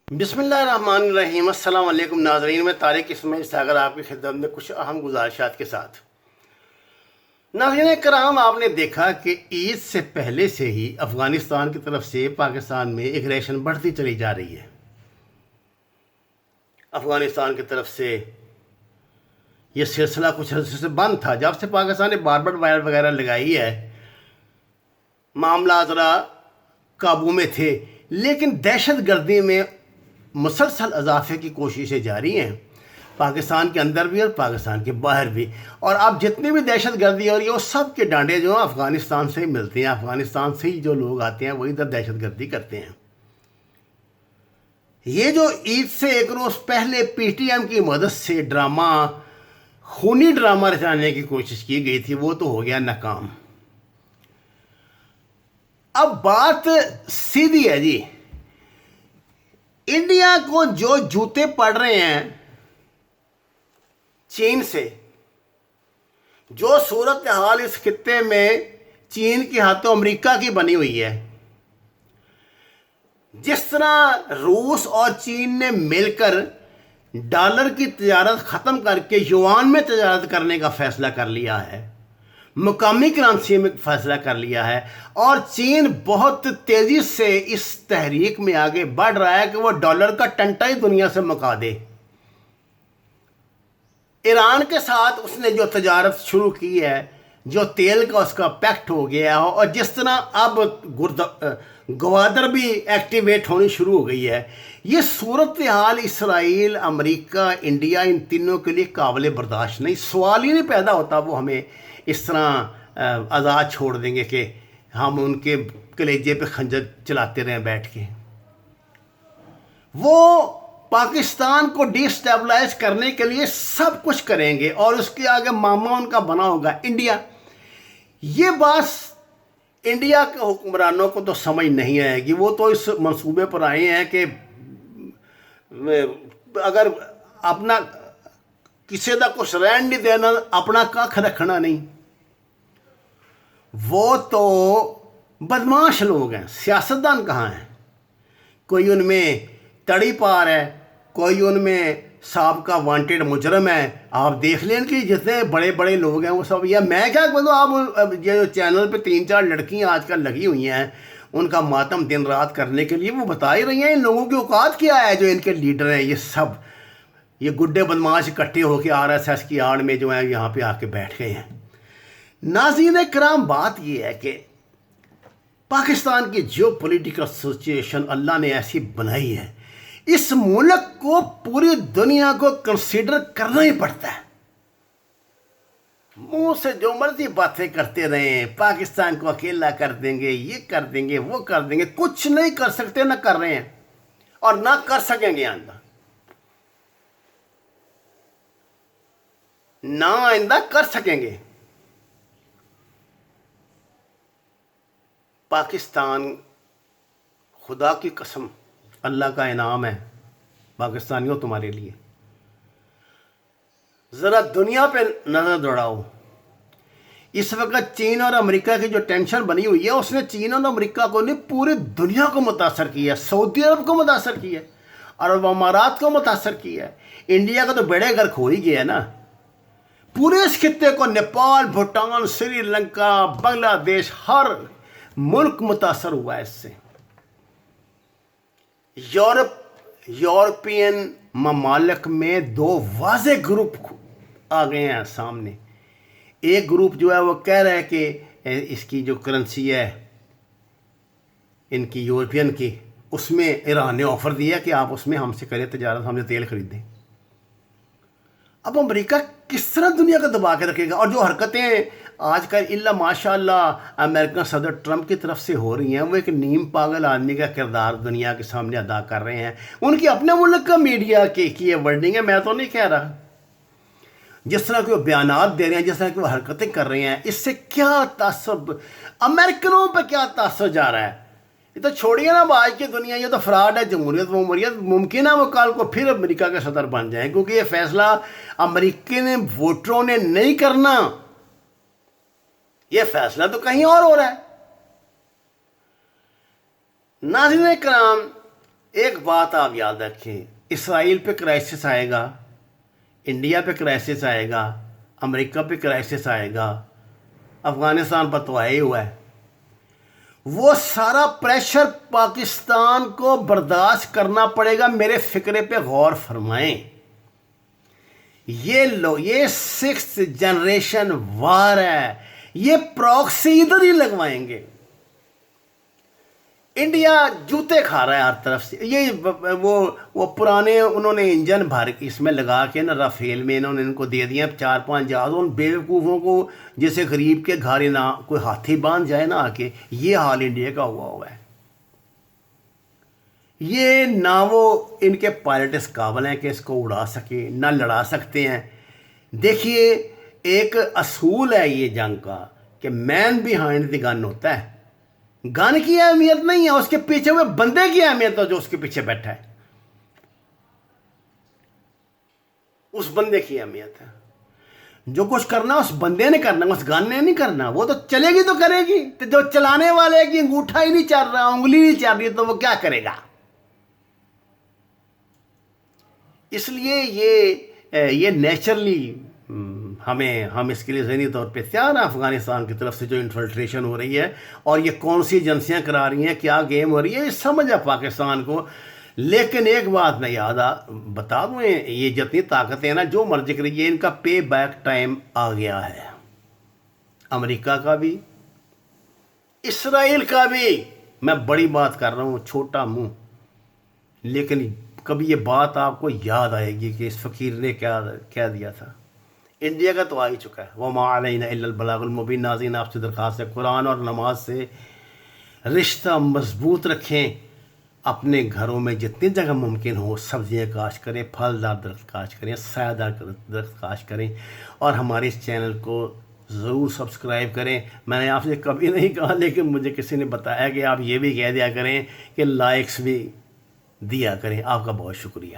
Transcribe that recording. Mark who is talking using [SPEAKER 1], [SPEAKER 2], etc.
[SPEAKER 1] بسم اللہ الرحمن الرحیم۔ السلام علیکم ناظرین، میں طارق اسماعیل ساگر آپ کی خدمت میں کچھ اہم گزارشات کے ساتھ۔ ناظرین کرام، آپ نے دیکھا کہ عید سے پہلے سے ہی افغانستان کی طرف سے پاکستان میں ایگریشن بڑھتی چلی جا رہی ہے۔ افغانستان کی طرف سے یہ سلسلہ کچھ عرصے سے بند تھا، جب سے پاکستان نے باربڈ وائر وغیرہ لگائی ہے معاملات ذرا قابو میں تھے، لیکن دہشت گردی میں مسلسل اضافے کی کوششیں جاری ہیں، پاکستان کے اندر بھی اور پاکستان کے باہر بھی۔ اور اب جتنی بھی دہشت گردی ہو رہی ہے وہ سب کے ڈانڈے جو ہیں افغانستان سے ہی ملتے ہیں، افغانستان سے ہی جو لوگ آتے ہیں وہی ادھر دہشت گردی کرتے ہیں۔ یہ جو عید سے ایک روز پہلے پی ٹی ایم کی مدد سے خونی ڈرامہ رچانے کی کوشش کی گئی تھی، وہ تو ہو گیا ناکام۔ اب بات سیدھی ہے جی، انڈیا کو جو جوتے پڑ رہے ہیں چین سے، جو صورتحال اس خطے میں چین کے ہاتھوں امریکہ کی بنی ہوئی ہے، جس طرح روس اور چین نے مل کر ڈالر کی تجارت ختم کر کے یوان میں تجارت کرنے کا فیصلہ کر لیا ہے، مقامی کرنسی میں فیصلہ کر لیا ہے، اور چین بہت تیزی سے اس تحریک میں آگے بڑھ رہا ہے کہ وہ ڈالر کا ٹنٹا ہی دنیا سے مکا دے۔ ایران کے ساتھ اس نے جو تجارت شروع کی ہے، جو تیل کا اس کا پیکٹ ہو گیا ہو، اور جس طرح اب گوادر بھی ایکٹیویٹ ہونی شروع ہو گئی ہے، یہ صورتحال اسرائیل، امریکہ، انڈیا، ان تینوں کے لیے قابل برداشت نہیں۔ سوال ہی نہیں پیدا ہوتا وہ ہمیں اس طرح آزاد چھوڑ دیں گے کہ ہم ان کے کلیجے پہ خنجر چلاتے رہیں بیٹھ کے۔ وہ پاکستان کو ڈی اسٹیبلائز کرنے کے لیے سب کچھ کریں گے، اور اس کے آگے ماما ان کا بنا ہوگا انڈیا۔ یہ بات انڈیا کے حکمرانوں کو تو سمجھ نہیں آئے گی، وہ تو اس منصوبے پر آئے ہیں کہ اگر اپنا کسی دا کچھ رہن نہیں دینا، اپنا کھ رکھنا نہیں۔ وہ تو بدماش لوگ ہیں، سیاستدان کہاں ہیں؟ کوئی ان میں تڑی پار ہے، کوئی ان میں سابقہ وانٹڈ مجرم ہے۔ آپ دیکھ لیں کہ جتنے بڑے بڑے لوگ ہیں وہ سب، یا میں کیا بولوں، آپ یہ جو چینل پہ 3-4 لڑکیاں آج کل لگی ہوئی ہیں ان کا ماتم دن رات کرنے کے لیے، وہ بتا ہی رہی ہیں ان لوگوں کی اوقات کیا ہے۔ جو ان کے لیڈر ہیں، یہ سب یہ گڈے بدماش اکٹھے ہو کے آر ایس ایس کی آڑ میں جو ہے یہاں پہ آ کے بیٹھ گئے ہیں۔ ناظرین کرام، بات یہ ہے کہ پاکستان کی جیو پولیٹیکل سچویشن اللہ نے ایسی بنائی ہے، اس ملک کو پوری دنیا کو کنسیڈر کرنا ہی پڑتا ہے۔ منہ سے جو مرضی باتیں کرتے رہیں، پاکستان کو اکیلا کر دیں گے، یہ کر دیں گے، وہ کر دیں گے، کچھ نہیں کر سکتے، نہ کر رہے ہیں اور نہ کر سکیں گے آئندہ کر سکیں گے۔ پاکستان، خدا کی قسم، اللہ کا انعام ہے پاکستانیوں تمہارے لیے۔ ذرا دنیا پہ نظر دوڑاؤ، اس وقت چین اور امریکہ کی جو ٹینشن بنی ہوئی ہے، اس نے چین اور امریکہ کو نہیں پوری دنیا کو متاثر کیا ہے، سعودی عرب کو متاثر کیا ہے، عرب امارات کو متاثر کیا ہے۔ انڈیا کا تو بیڑے غرق ہو ہی گیا ہے نا۔ پورے اس خطے کو نیپال، بھوٹان، سری لنکا، بنگلہ دیش، ہر ملک متاثر ہوا ہے اس سے۔ یورپین ممالک میں 2 واضح گروپ آ گئے ہیں سامنے۔ ایک گروپ جو ہے وہ کہہ رہا ہے کہ اس کی جو کرنسی ہے ان کی یورپین کی، اس میں ایران نے آفر دیا کہ آپ اس میں ہم سے کریں تجارت، ہم سے تیل خریدیں۔ اب امریکہ کس طرح دنیا کو دبا کے رکھے گا؟ اور جو حرکتیں آج کل اللہ ماشاء اللہ امریکن صدر ٹرمپ کی طرف سے ہو رہی ہیں، وہ ایک نیم پاگل آدمی کا کردار دنیا کے سامنے ادا کر رہے ہیں۔ ان کی اپنے ملک کا میڈیا کی یہ ورڈنگ ہے، میں تو نہیں کہہ رہا۔ جس طرح کے وہ بیانات دے رہے ہیں، جس طرح کی وہ حرکتیں کر رہے ہیں، اس سے کیا تاثر امریکنوں پہ کیا تاثر جا رہا ہے؟ یہ تو چھوڑیے نا آج کی دنیا، یہ تو فراڈ ہے، جمہوریت ممکن ہے وہ کل کو پھر امریکہ کے صدر بن جائیں، کیونکہ یہ فیصلہ امریکن ووٹروں نے نہیں کرنا، یہ فیصلہ تو کہیں اور ہو رہا ہے۔ ناظرین کرام، ایک بات آپ یاد رکھیں، اسرائیل پہ کرائسس آئے گا، انڈیا پہ کرائسس آئے گا، امریکہ پہ کرائسس آئے گا، افغانستان پر تو آیا ہی ہوا ہے، وہ سارا پریشر پاکستان کو برداشت کرنا پڑے گا۔ میرے فکرے پہ غور فرمائیں، یہ 6th جنریشن وار ہے، یہ پراکسی ادھر ہی لگوائیں گے۔ انڈیا جوتے کھا رہا ہے ہر طرف سے، یہ وہ پرانے انہوں نے انجن بھر اس میں لگا کے نا، رافیل میں انہوں نے ان کو دے دیا 4-5 جہاز، ان بیوقوفوں کو جیسے غریب کے گھر نہ کوئی ہاتھی باندھ جائے نا آ کے، یہ حال انڈیا کا ہوا ہے۔ یہ نہ وہ ان کے پائلٹ اس قابل ہیں کہ اس کو اڑا سکے، نہ لڑا سکتے ہیں۔ دیکھیے ایک اصول ہے یہ جنگ کا کہ مین بیہائنڈ دی گن ہوتا ہے، گن کی اہمیت نہیں ہے، اس کے پیچھے ہوئے بندے کی اہمیت ہے جو اس کے پیچھے بیٹھا ہے، اس بندے کی اہمیت ہے۔ جو کچھ کرنا اس بندے نے کرنا، اس گن نے نہیں کرنا، وہ تو چلے گی تو کرے گی، تو جو چلانے والے کی انگوٹھا ہی نہیں چل رہا، انگلی نہیں چل رہی، تو وہ کیا کرے گا؟ اس لیے یہ نیچرلی ہم اس کے لیے ذہنی طور پہ تیار ہیں۔ افغانستان کی طرف سے جو انفلٹریشن ہو رہی ہے اور یہ کون سی ایجنسیاں کرا رہی ہیں، کیا گیم ہو رہی ہے، یہ سمجھ ہے پاکستان کو۔ لیکن ایک بات میں بتا دوں، یہ جتنی طاقتیں ہیں نا، جو مرضی کریے، ان کا پے بیک ٹائم آ گیا ہے، امریکہ کا بھی، اسرائیل کا بھی۔ میں بڑی بات کر رہا ہوں، چھوٹا منہ، لیکن کبھی یہ بات آپ کو یاد آئے گی کہ اس فقیر نے کیا کہہ دیا تھا۔ انڈیا کا تو آ ہی چکا ہے، وَمَا عَلَيْنَا إِلَّا الْبَلَاغُ الْمُبِينُ۔ ناظرین، آپ سے درخواست ہے قرآن اور نماز سے رشتہ مضبوط رکھیں، اپنے گھروں میں جتنی جگہ ممکن ہو سبزیاں کاشت کریں، پھلدار درخت کاشت کریں، سایہ دار درخت کاشت کریں، اور ہمارے اس چینل کو ضرور سبسکرائب کریں۔ میں نے آپ سے کبھی نہیں کہا، لیکن مجھے کسی نے بتایا کہ آپ یہ بھی کہہ دیا کریں کہ لائکس بھی دیا کریں۔ آپ کا بہت شکریہ۔